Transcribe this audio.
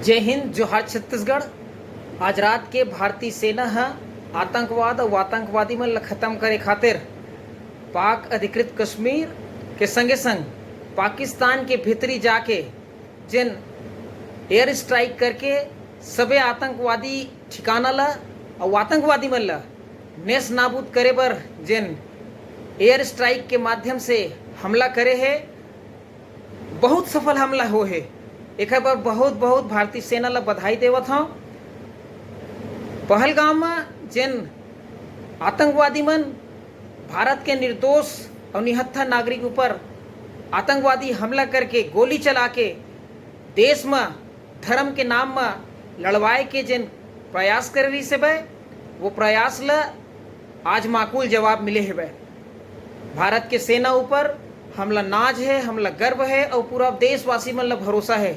जय हिंद, जोहार छत्तीसगढ़। आज रात के भारतीय सेना ह आतंकवाद और आतंकवादी मन ला खत्म करे खातिर पाक अधिकृत कश्मीर के संगे संग पाकिस्तान के भीतरी जाके जिन एयर स्ट्राइक करके सबे आतंकवादी ठिकाना ला और आतंकवादी मन ला नेस नाबूद करे बर जिन एयर स्ट्राइक के माध्यम से हमला करे है, बहुत सफल हमला हो है। एक बार बहुत बहुत भारतीय सेना ला बधाई देवत हूँ। पहलगाम में जिन आतंकवादी मन भारत के निर्दोष और निहत्था नागरिक ऊपर आतंकवादी हमला करके गोली चला के देश में धर्म के नाम में लड़वाए के जिन प्रयास कर रही से बे, वो प्रयास ला आज माकूल जवाब मिले है बे। भारत के सेना ऊपर हमला नाज है, हमला गर्व है और पूरा देशवासी मन ला भरोसा है